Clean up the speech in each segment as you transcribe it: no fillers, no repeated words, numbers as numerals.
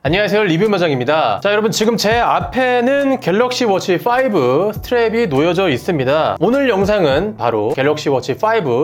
안녕하세요, 리뷰마장입니다. 자, 여러분 지금 제 앞에는 갤럭시 워치 5 스트랩이 놓여져 있습니다. 오늘 영상은 바로 갤럭시 워치 5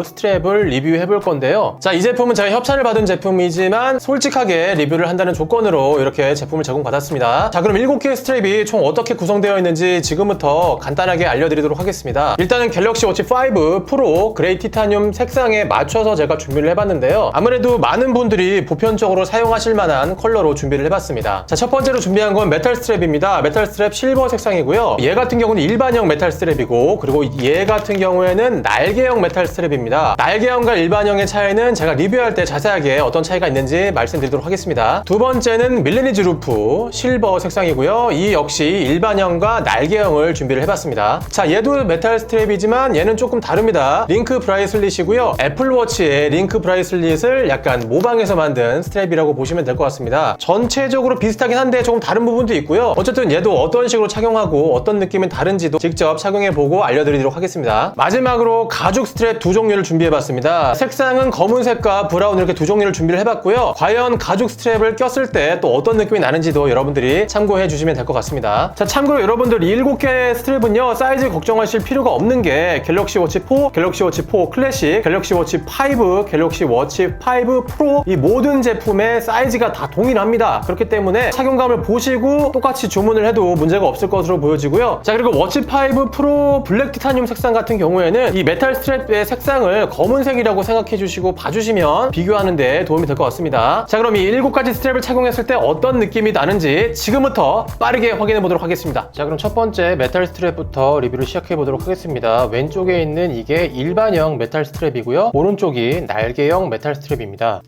스트랩을 리뷰해 볼 건데요. 자, 이 제품은 제가 협찬을 받은 제품이지만 솔직하게 리뷰를 한다는 조건으로 이렇게 제품을 제공받았습니다. 자, 그럼 7개의 스트랩이 총 어떻게 구성되어 있는지 지금부터 간단하게 알려드리도록 하겠습니다. 일단은 갤럭시 워치 5 프로 그레이 티타늄 색상에 맞춰서 제가 준비를 해봤는데요. 아무래도 많은 분들이 보편적으로 사용하실 만한 컬러로 준비를 해봤습니다. 자, 첫 번째로 준비한 건 메탈 스트랩입니다. 메탈 스트랩 실버 색상이고요. 얘 같은 경우는 일반형 메탈 스트랩이고, 그리고 얘 같은 경우에는 날개형 메탈 스트랩입니다. 날개형과 일반형의 차이는 제가 리뷰할 때 자세하게 어떤 차이가 있는지 말씀드리도록 하겠습니다. 두 번째는 밀레니즈 루프 실버 색상이고요. 이 역시 일반형과 날개형을 준비를 해봤습니다. 자, 얘도 메탈 스트랩이지만 얘는 조금 다릅니다. 링크 브라이슬릿이고요. 애플워치의 링크 브라이슬릿을 약간 모방해서 만든 스트랩이라고 보시면 될 것 같습니다. 전체적으로 비슷하긴 한데 조금 다른 부분도 있고요. 어쨌든 얘도 어떤 식으로 착용하고 어떤 느낌이 다른지도 직접 착용해보고 알려드리도록 하겠습니다. 마지막으로 가죽 스트랩 두 종류를 준비해봤습니다. 색상은 검은색과 브라운 이렇게 두 종류를 준비를 해봤고요. 과연 가죽 스트랩을 꼈을 때 또 어떤 느낌이 나는지도 여러분들이 참고해 주시면 될 것 같습니다. 자, 참고로 여러분들 이 7개 스트랩은요, 사이즈 걱정하실 필요가 없는 게 갤럭시 워치 4, 갤럭시 워치 4 클래식, 갤럭시 워치 5, 갤럭시 워치 5 프로 이 모든 제품의 사이즈가 다 동일합니다. 그렇기 때문에 착용감을 보시고 똑같이 주문을 해도 문제가 없을 것으로 보여지고요. 자, 그리고 워치 5 프로 블랙 티타늄 색상 같은 경우에는 이 메탈 스트랩의 색상을 검은색이라고 생각해 주시고 봐주시면 비교하는 데 도움이 될 것 같습니다. 자, 그럼 이 7가지 스트랩을 착용했을 때 어떤 느낌이 나는지 지금부터 빠르게 확인해 보도록 하겠습니다. 자, 그럼 첫 번째 메탈 스트랩부터 리뷰를 시작해 보도록 하겠습니다. 왼쪽에 있는 이게 일반형 메탈 스트랩이고요. 오른쪽이 날개형 메탈 스트랩입니다.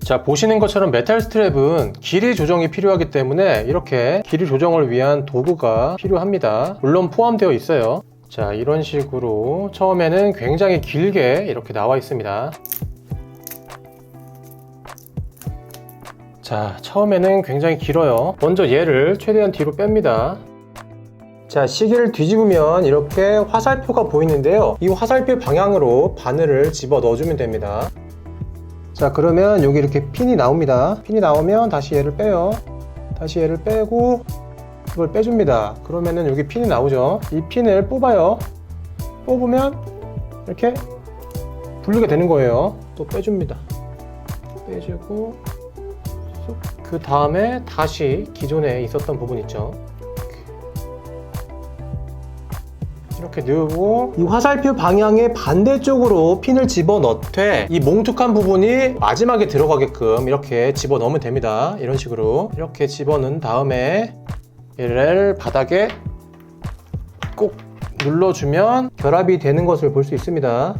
자, 보시는 것처럼 메탈 스트랩은 길이 조정이 필요하기 때문에 이렇게 길이 조정을 위한 도구가 필요합니다. 물론 포함되어 있어요. 자, 이런 식으로 처음에는 굉장히 길게 이렇게 나와 있습니다. 자, 처음에는 굉장히 길어요. 먼저 얘를 최대한 뒤로 뺍니다. 자, 시계를 뒤집으면 이렇게 화살표가 보이는데요. 이 화살표 방향으로 바늘을 집어 넣어주면 됩니다. 자, 그러면 여기 이렇게 핀이 나옵니다. 핀이 나오면 다시 얘를 빼요. 다시 얘를 빼고 이걸 빼줍니다. 그러면은 여기 핀이 나오죠. 이 핀을 뽑아요. 뽑으면 이렇게 분리가 되는 거예요. 또 빼줍니다. 빼주고 그 다음에 다시 기존에 있었던 부분 있죠. 이렇게 넣고 이 화살표 방향의 반대쪽으로 핀을 집어넣되 이 몽툭한 부분이 마지막에 들어가게끔 이렇게 집어넣으면 됩니다. 이런 식으로 이렇게 집어넣은 다음에 얘를 바닥에 꼭 눌러주면 결합이 되는 것을 볼 수 있습니다.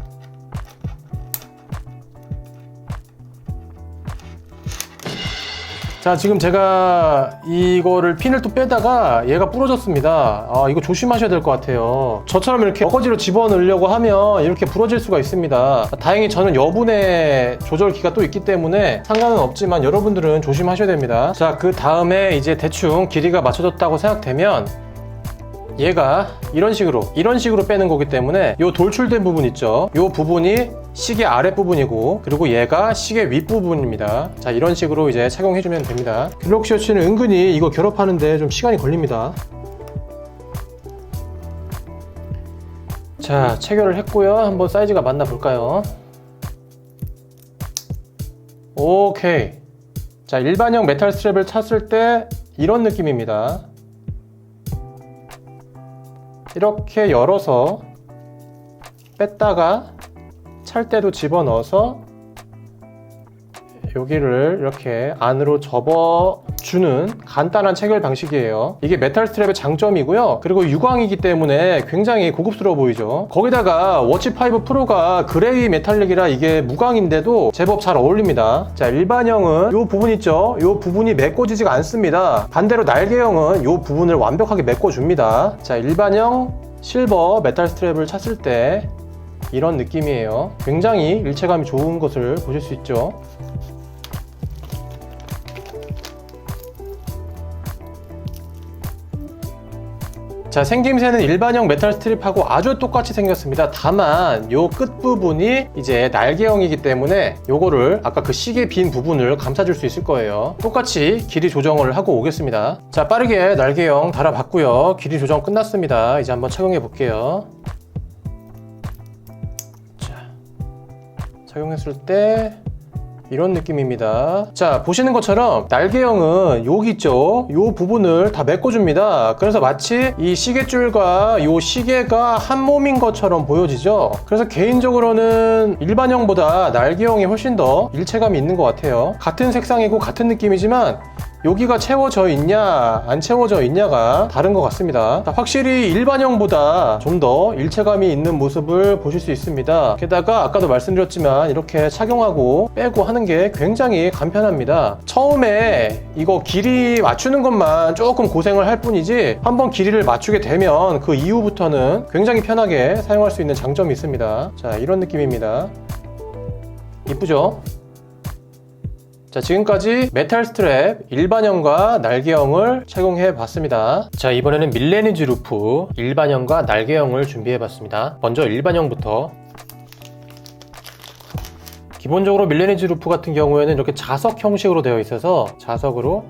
자, 지금 제가 이거를 핀을 또 빼다가 얘가 부러졌습니다. 이거 조심하셔야 될 것 같아요. 저처럼 이렇게 어거지로 집어넣으려고 하면 이렇게 부러질 수가 있습니다. 다행히 저는 여분의 조절기가 또 있기 때문에 상관은 없지만 여러분들은 조심하셔야 됩니다. 자, 그 다음에 이제 대충 길이가 맞춰졌다고 생각되면 얘가 이런 식으로 빼는 거기 때문에 이 돌출된 부분 있죠. 이 부분이 시계 아랫부분이고, 그리고 얘가 시계 윗부분입니다. 자, 이런 식으로 이제 착용해주면 됩니다. 갤럭시 워치는 은근히 이거 결합하는데 좀 시간이 걸립니다. 자, 체결을 했고요. 한번 사이즈가 맞나 볼까요? 오케이. 자, 일반형 메탈 스트랩을 찼을 때 이런 느낌입니다. 이렇게 열어서 뺐다가 찰 때도 집어넣어서 여기를 이렇게 안으로 접어주는 간단한 체결 방식이에요. 이게 메탈 스트랩의 장점이고요. 그리고 유광이기 때문에 굉장히 고급스러워 보이죠. 거기다가 워치 5 프로가 그레이 메탈릭이라 이게 무광인데도 제법 잘 어울립니다. 자, 일반형은 이 부분 있죠. 이 부분이 메꿔지지가 않습니다. 반대로 날개형은 이 부분을 완벽하게 메꿔줍니다. 자, 일반형 실버 메탈 스트랩을 찼을 때 이런 느낌이에요. 굉장히 일체감이 좋은 것을 보실 수 있죠. 자, 생김새는 일반형 메탈 스트립하고 아주 똑같이 생겼습니다. 다만 요 끝부분이 이제 날개형이기 때문에 요거를 아까 그 시계 빈 부분을 감싸줄 수 있을 거예요. 똑같이 길이 조정을 하고 오겠습니다. 자, 빠르게 날개형 달아봤고요. 길이 조정 끝났습니다. 이제 한번 착용해 볼게요. 자, 착용했을 때 이런 느낌입니다. 자, 보시는 것처럼 날개형은 여기 있죠? 이 부분을 다 메꿔줍니다. 그래서 마치 이 시계줄과 이 시계가 한 몸인 것처럼 보여지죠? 그래서 개인적으로는 일반형보다 날개형이 훨씬 더 일체감이 있는 것 같아요. 같은 색상이고 같은 느낌이지만 여기가 채워져 있냐 안 채워져 있냐가 다른 것 같습니다. 확실히 일반형보다 좀 더 일체감이 있는 모습을 보실 수 있습니다. 게다가 아까도 말씀드렸지만 이렇게 착용하고 빼고 하는 게 굉장히 간편합니다. 처음에 이거 길이 맞추는 것만 조금 고생을 할 뿐이지 한번 길이를 맞추게 되면 그 이후부터는 굉장히 편하게 사용할 수 있는 장점이 있습니다. 자, 이런 느낌입니다. 이쁘죠? 자, 지금까지 메탈 스트랩 일반형과 날개형을 착용해 봤습니다. 자, 이번에는 밀레니지 루프 일반형과 날개형을 준비해 봤습니다. 먼저 일반형부터. 기본적으로 밀레니지 루프 같은 경우에는 이렇게 자석 형식으로 되어 있어서 자석으로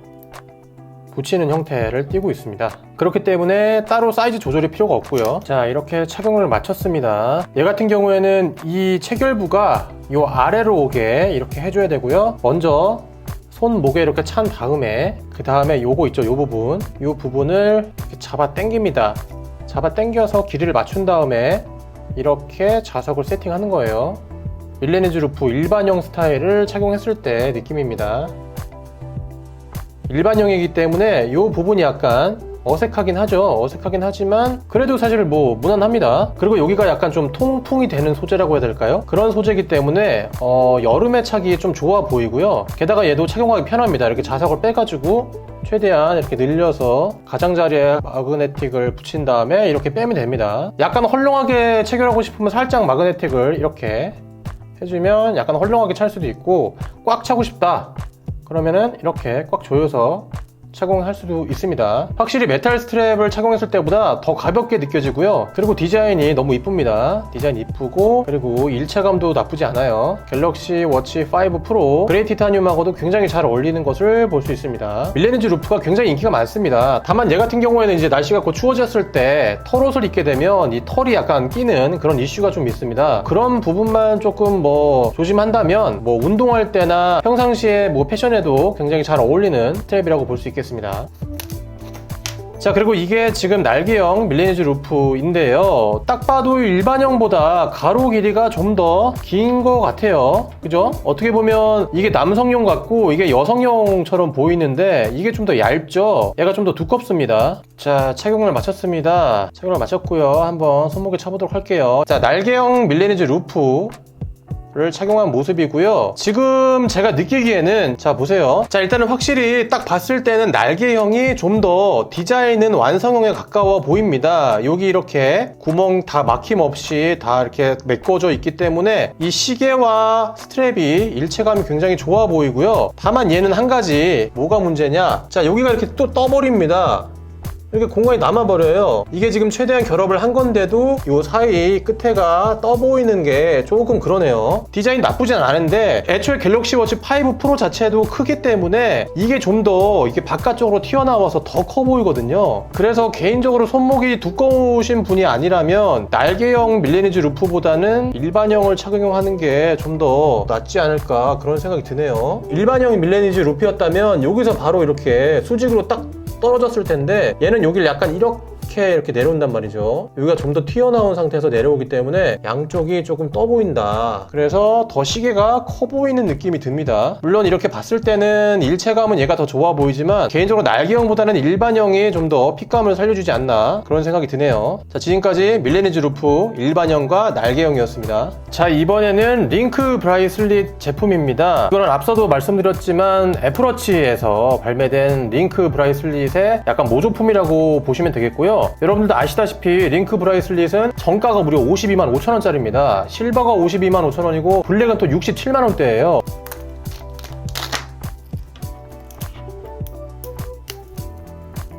붙이는 형태를 띠고 있습니다. 그렇기 때문에 따로 사이즈 조절이 필요가 없고요. 자, 이렇게 착용을 마쳤습니다. 얘 같은 경우에는 이 체결부가 이 아래로 오게 이렇게 해줘야 되고요. 먼저 손목에 이렇게 찬 다음에 그 다음에 요거 있죠? 요 부분을 이렇게 잡아 당깁니다. 잡아 당겨서 길이를 맞춘 다음에 이렇게 자석을 세팅하는 거예요. 밀레니지 루프 일반형 스타일을 착용했을 때 느낌입니다. 일반형이기 때문에 이 부분이 약간 어색하긴 하죠. 어색하긴 하지만 그래도 사실 뭐 무난합니다. 그리고 여기가 약간 좀 통풍이 되는 소재라고 해야 될까요? 그런 소재이기 때문에 여름에 차기 좀 좋아 보이고요. 게다가 얘도 착용하기 편합니다. 이렇게 자석을 빼가지고 최대한 이렇게 늘려서 가장자리에 마그네틱을 붙인 다음에 이렇게 빼면 됩니다. 약간 헐렁하게 체결하고 싶으면 살짝 마그네틱을 이렇게 해주면 약간 헐렁하게 찰 수도 있고, 꽉 차고 싶다 그러면은 이렇게 꽉 조여서 착용할 수도 있습니다. 확실히 메탈 스트랩을 착용했을 때보다 더 가볍게 느껴지고요. 그리고 디자인이 너무 이쁩니다. 디자인 이쁘고 그리고 일체감도 나쁘지 않아요. 갤럭시 워치 5 프로 그레이 티타늄하고도 굉장히 잘 어울리는 것을 볼 수 있습니다. 밀레니지 루프가 굉장히 인기가 많습니다. 다만 얘 같은 경우에는 이제 날씨가 곧 추워졌을 때 털옷을 입게 되면 이 털이 약간 끼는 그런 이슈가 좀 있습니다. 그런 부분만 조금 뭐 조심한다면 뭐 운동할 때나 평상시에 뭐 패션에도 굉장히 잘 어울리는 스트랩이라고 볼 수 있겠습니다. 자, 그리고 이게 지금 날개형 밀레니지 루프인데요. 딱 봐도 일반형보다 가로 길이가 좀 더 긴 것 같아요. 그죠? 어떻게 보면 이게 남성용 같고 이게 여성용처럼 보이는데 이게 좀 더 얇죠? 얘가 좀 더 두껍습니다. 자, 착용을 마쳤습니다. 착용을 마쳤고요. 한번 손목에 쳐보도록 할게요. 자, 날개형 밀레니지 루프 를 착용한 모습이고요. 지금 제가 느끼기에는 자, 보세요. 자, 일단은 확실히 딱 봤을 때는 날개형이 좀 더 디자인은 완성형에 가까워 보입니다. 여기 이렇게 구멍 다 막힘없이 다 이렇게 메꿔져 있기 때문에 이 시계와 스트랩이 일체감이 굉장히 좋아 보이고요. 다만 얘는 한 가지 뭐가 문제냐, 자, 여기가 이렇게 또 떠버립니다. 이렇게 공간이 남아버려요. 이게 지금 최대한 결합을 한 건데도 이 사이 끝에가 떠 보이는 게 조금 그러네요. 디자인 나쁘진 않은데 애초에 갤럭시 워치 5 프로 자체도 크기 때문에 이게 좀 더 이게 바깥쪽으로 튀어나와서 더 커 보이거든요. 그래서 개인적으로 손목이 두꺼우신 분이 아니라면 날개형 밀레니지 루프보다는 일반형을 착용하는 게 좀 더 낫지 않을까 그런 생각이 드네요. 일반형 밀레니지 루프였다면 여기서 바로 이렇게 수직으로 딱 떨어졌을 텐데 얘는 여기를 약간 이렇게 내려온단 말이죠. 여기가 좀 더 튀어나온 상태에서 내려오기 때문에 양쪽이 조금 떠 보인다. 그래서 더 시계가 커 보이는 느낌이 듭니다. 물론 이렇게 봤을 때는 일체감은 얘가 더 좋아 보이지만 개인적으로 날개형보다는 일반형이 좀 더 핏감을 살려주지 않나 그런 생각이 드네요. 자, 지금까지 밀레니지 루프 일반형과 날개형이었습니다. 자, 이번에는 링크 브라이슬릿 제품입니다. 이거는 앞서도 말씀드렸지만 애플워치에서 발매된 링크 브라이슬릿의 약간 모조품이라고 보시면 되겠고요. 여러분들도 아시다시피 링크 브라이슬릿은 정가가 무려 52만 5천원짜리입니다. 실버가 52만 5천원이고 블랙은 또 67만원대예요.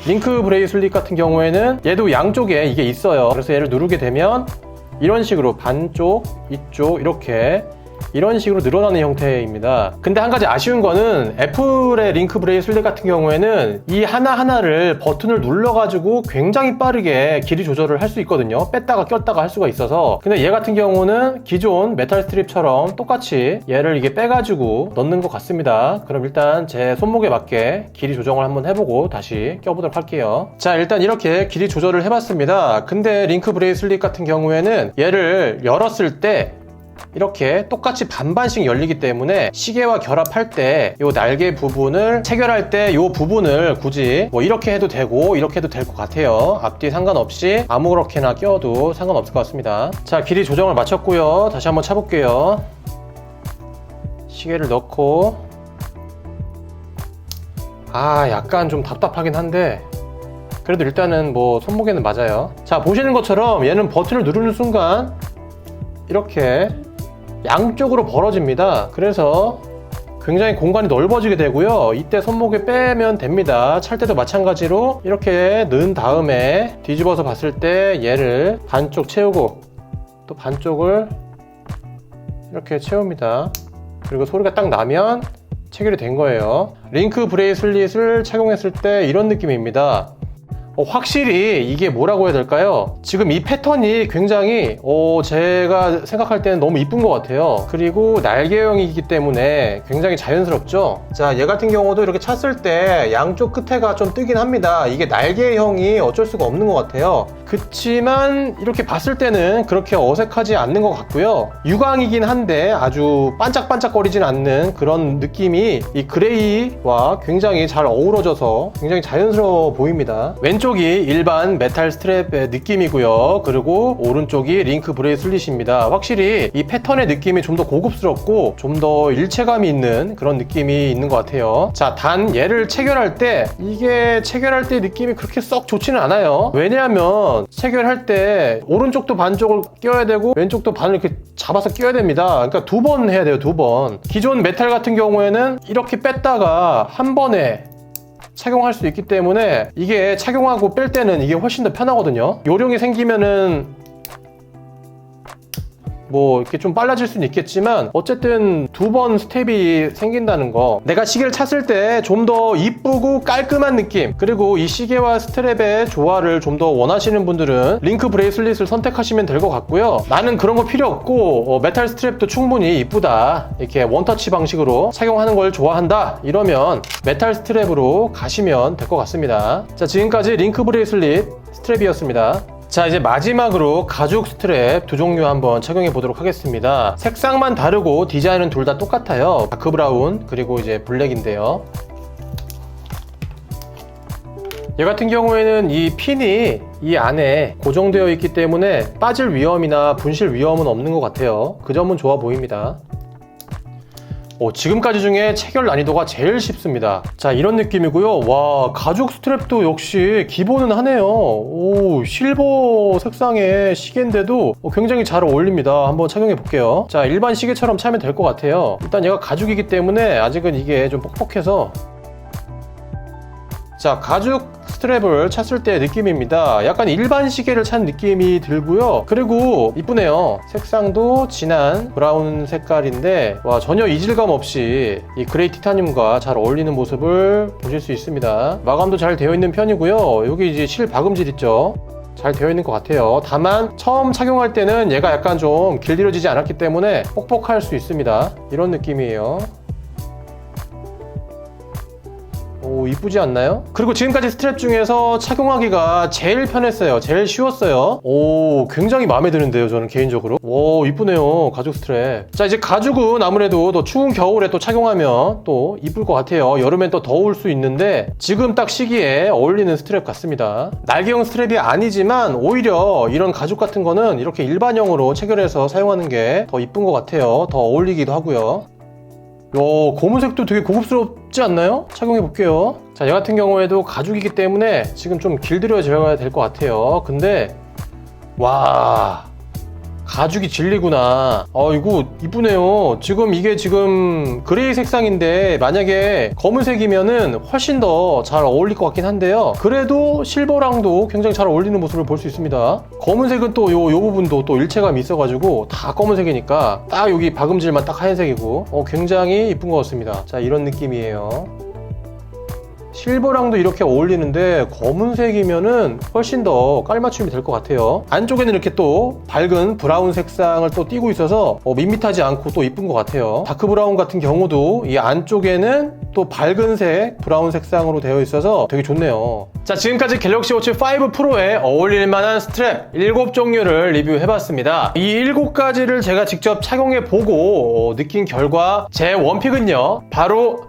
링크 브레이슬릿 같은 경우에는 얘도 양쪽에 이게 있어요. 그래서 얘를 누르게 되면 이런 식으로 반쪽, 이쪽 이렇게 이런 식으로 늘어나는 형태입니다. 근데 한 가지 아쉬운 거는 애플의 링크 브레이슬릿 같은 경우에는 이 하나하나를 버튼을 눌러가지고 굉장히 빠르게 길이 조절을 할 수 있거든요. 뺐다가 꼈다가 할 수가 있어서. 근데 얘 같은 경우는 기존 메탈 스트립처럼 똑같이 얘를 이게 빼가지고 넣는 것 같습니다. 그럼 일단 제 손목에 맞게 길이 조정을 한번 해보고 다시 껴보도록 할게요. 자, 일단 이렇게 길이 조절을 해봤습니다. 근데 링크 브레이슬릿 같은 경우에는 얘를 열었을 때 이렇게 똑같이 반반씩 열리기 때문에 시계와 결합할 때 이 날개 부분을 체결할 때 이 부분을 굳이 뭐 이렇게 해도 되고 이렇게 해도 될 것 같아요. 앞뒤 상관없이 아무렇게나 껴도 상관없을 것 같습니다. 자, 길이 조정을 마쳤고요. 다시 한번 차볼게요. 시계를 넣고 약간 좀 답답하긴 한데 그래도 일단은 뭐 손목에는 맞아요. 자, 보시는 것처럼 얘는 버튼을 누르는 순간 이렇게 양쪽으로 벌어집니다. 그래서 굉장히 공간이 넓어지게 되고요. 이때 손목에 빼면 됩니다. 찰 때도 마찬가지로 이렇게 넣은 다음에 뒤집어서 봤을 때 얘를 반쪽 채우고 또 반쪽을 이렇게 채웁니다. 그리고 소리가 딱 나면 체결이 된 거예요. 링크 브레이슬릿을 착용했을 때 이런 느낌입니다. 확실히 이게 뭐라고 해야 될까요? 지금 이 패턴이 굉장히 제가 생각할 때는 너무 이쁜 것 같아요. 그리고 날개형이기 때문에 굉장히 자연스럽죠? 자, 얘 같은 경우도 이렇게 찼을 때 양쪽 끝에가 좀 뜨긴 합니다. 이게 날개형이 어쩔 수가 없는 것 같아요. 그치만 이렇게 봤을 때는 그렇게 어색하지 않는 것 같고요. 유광이긴 한데 아주 반짝반짝거리진 않는 그런 느낌이 이 그레이와 굉장히 잘 어우러져서 굉장히 자연스러워 보입니다. 왼쪽이 일반 메탈 스트랩의 느낌이고요. 그리고 오른쪽이 링크 브레이슬릿입니다. 확실히 이 패턴의 느낌이 좀 더 고급스럽고 좀 더 일체감이 있는 그런 느낌이 있는 것 같아요. 자, 단 얘를 체결할 때 이게 체결할 때 느낌이 그렇게 썩 좋지는 않아요. 왜냐하면 체결할 때 오른쪽도 반쪽을 껴야 되고 왼쪽도 반을 이렇게 잡아서 껴야 됩니다. 그러니까 두 번 해야 돼요. 두 번. 기존 메탈 같은 경우에는 이렇게 뺐다가 한 번에 착용할 수 있기 때문에 이게 착용하고 뺄 때는 이게 훨씬 더 편하거든요. 요령이 생기면은 뭐 이렇게 좀 빨라질 수는 있겠지만 어쨌든 두 번 스텝이 생긴다는 거, 내가 시계를 찼을 때 좀 더 이쁘고 깔끔한 느낌, 그리고 이 시계와 스트랩의 조화를 좀 더 원하시는 분들은 링크 브레이슬릿을 선택하시면 될 것 같고요. 나는 그런 거 필요 없고 메탈 스트랩도 충분히 이쁘다, 이렇게 원터치 방식으로 착용하는 걸 좋아한다, 이러면 메탈 스트랩으로 가시면 될 것 같습니다. 자, 지금까지 링크 브레이슬릿 스트랩이었습니다. 자, 이제 마지막으로 가죽 스트랩 두 종류 한번 착용해 보도록 하겠습니다. 색상만 다르고 디자인은 둘 다 똑같아요. 다크 브라운 그리고 이제 블랙인데요. 얘 같은 경우에는 이 핀이 이 안에 고정되어 있기 때문에 빠질 위험이나 분실 위험은 없는 것 같아요. 그 점은 좋아 보입니다. 지금까지 중에 체결 난이도가 제일 쉽습니다. 자, 이런 느낌이고요. 와, 가죽 스트랩도 역시 기본은 하네요. 오, 실버 색상의 시계인데도 굉장히 잘 어울립니다. 한번 착용해 볼게요. 자, 일반 시계처럼 차면 될 것 같아요. 일단 얘가 가죽이기 때문에 아직은 이게 좀 뻑뻑해서. 자, 가죽 스트랩을 찼을 때 느낌입니다. 약간 일반 시계를 찬 느낌이 들고요. 그리고 이쁘네요. 색상도 진한 브라운 색깔인데 와, 전혀 이질감 없이 이 그레이 티타늄과 잘 어울리는 모습을 보실 수 있습니다. 마감도 잘 되어 있는 편이고요. 여기 이제 실 박음질 있죠? 잘 되어 있는 것 같아요. 다만 처음 착용할 때는 얘가 약간 좀 길들여지지 않았기 때문에 뻑뻑할 수 있습니다. 이런 느낌이에요. 오, 이쁘지 않나요? 그리고 지금까지 스트랩 중에서 착용하기가 제일 편했어요. 제일 쉬웠어요. 오, 굉장히 마음에 드는데요, 저는 개인적으로. 오, 이쁘네요, 가죽 스트랩. 자, 이제 가죽은 아무래도 더 추운 겨울에 또 착용하면 또 이쁠 것 같아요. 여름엔 또 더울 수 있는데 지금 딱 시기에 어울리는 스트랩 같습니다. 날개형 스트랩이 아니지만 오히려 이런 가죽 같은 거는 이렇게 일반형으로 체결해서 사용하는 게 더 이쁜 것 같아요. 더 어울리기도 하고요. 검은색도 되게 고급스럽지 않나요? 착용해 볼게요. 자, 얘 같은 경우에도 가죽이기 때문에 지금 좀 길들여져야 될 것 같아요. 근데 와, 가죽이 질리구나. 이거 이쁘네요. 이게 지금 그레이 색상인데 만약에 검은색이면은 훨씬 더 잘 어울릴 것 같긴 한데요. 그래도 실버랑도 굉장히 잘 어울리는 모습을 볼 수 있습니다. 검은색은 또 요 부분도 또 일체감이 있어가지고 다 검은색이니까 딱 여기 박음질만 딱 하얀색이고 굉장히 이쁜 것 같습니다. 자, 이런 느낌이에요. 실버랑도 이렇게 어울리는데 검은색이면은 훨씬 더 깔맞춤이 될 것 같아요. 안쪽에는 이렇게 또 밝은 브라운 색상을 또 띄고 있어서 밋밋하지 않고 또 이쁜 것 같아요. 다크 브라운 같은 경우도 이 안쪽에는 또 밝은색 브라운 색상으로 되어 있어서 되게 좋네요. 자, 지금까지 갤럭시 워치 5 프로에 어울릴 만한 스트랩 7종류를 리뷰해봤습니다. 이 7가지를 제가 직접 착용해보고 느낀 결과 제 원픽은요, 바로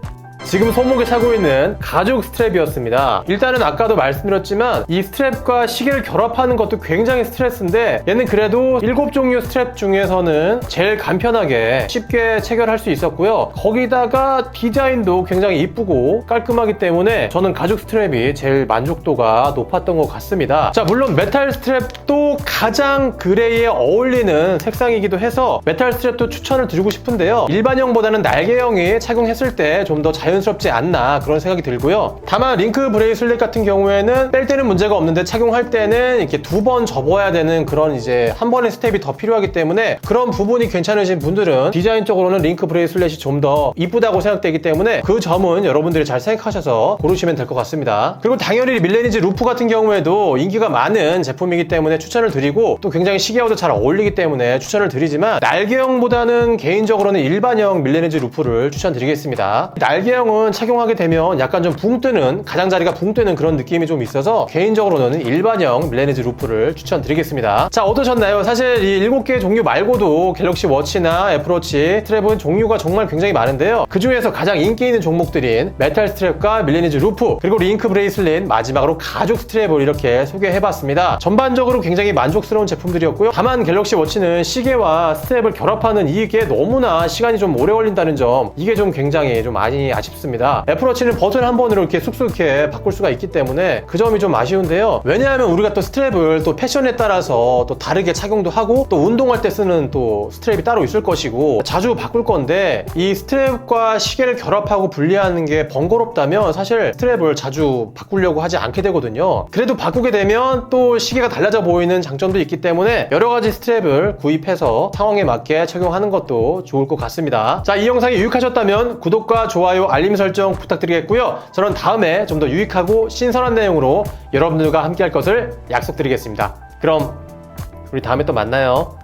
지금 손목에 차고 있는 가죽 스트랩이었습니다. 일단은 아까도 말씀드렸지만 이 스트랩과 시계를 결합하는 것도 굉장히 스트레스인데 얘는 그래도 7종류 스트랩 중에서는 제일 간편하게 쉽게 체결할 수 있었고요. 거기다가 디자인도 굉장히 이쁘고 깔끔하기 때문에 저는 가죽 스트랩이 제일 만족도가 높았던 것 같습니다. 자, 물론 메탈 스트랩도 가장 그레이에 어울리는 색상이기도 해서 메탈 스트랩도 추천을 드리고 싶은데요. 일반형보다는 날개형이 착용했을 때 좀 더 자연스럽지 않나 그런 생각이 들고요. 다만 링크 브레이슬릿 같은 경우에는 뺄 때는 문제가 없는데 착용할 때는 이렇게 2번 접어야 되는 그런 이제 한 번의 스텝이 더 필요하기 때문에 그런 부분이 괜찮으신 분들은 디자인적으로는 링크 브레이슬릿이 좀 더 이쁘다고 생각되기 때문에 그 점은 여러분들이 잘 생각하셔서 고르시면 될 것 같습니다. 그리고 당연히 밀레니지 루프 같은 경우에도 인기가 많은 제품이기 때문에 추천을 드리고 또 굉장히 시계와도 잘 어울리기 때문에 추천을 드리지만 날개형보다는 개인적으로는 일반형 밀레니지 루프를 추천드리겠습니다. 날개형은 착용하게 되면 약간 좀 붕 뜨는, 가장자리가 붕 뜨는 그런 느낌이 좀 있어서 개인적으로는 일반형 밀레니지 루프를 추천드리겠습니다. 자, 어떠셨나요? 사실 이 7개의 종류 말고도 갤럭시 워치나 애플워치 스트랩은 종류가 정말 굉장히 많은데요. 그 중에서 가장 인기 있는 종목들인 메탈 스트랩과 밀레니지 루프, 그리고 링크 브레이슬릿, 마지막으로 가죽 스트랩을 이렇게 소개해봤습니다. 전반적으로 굉장히 만족스러운 제품들이었고요. 다만 갤럭시 워치는 시계와 스트랩을 결합하는 이게 너무나 시간이 좀 오래 걸린다는 점, 이게 좀 굉장히 좀 많이 아쉽습니다. 애플워치는 버튼 한 번으로 이렇게 쑥쑥 이렇게 바꿀 수가 있기 때문에 그 점이 좀 아쉬운데요. 왜냐하면 우리가 또 스트랩을 또 패션에 따라서 또 다르게 착용도 하고 또 운동할 때 쓰는 또 스트랩이 따로 있을 것이고 자주 바꿀 건데 이 스트랩과 시계를 결합하고 분리하는 게 번거롭다면 사실 스트랩을 자주 바꾸려고 하지 않게 되거든요. 그래도 바꾸게 되면 또 시계가 달라져 보이는 장점도 있기 때문에 여러 가지 스트랩을 구입해서 상황에 맞게 착용하는 것도 좋을 것 같습니다. 자, 이 영상이 유익하셨다면 구독과 좋아요, 알림 설정 부탁드리겠고요. 저는 다음에 좀 더 유익하고 신선한 내용으로 여러분들과 함께 할 것을 약속드리겠습니다. 그럼 우리 다음에 또 만나요.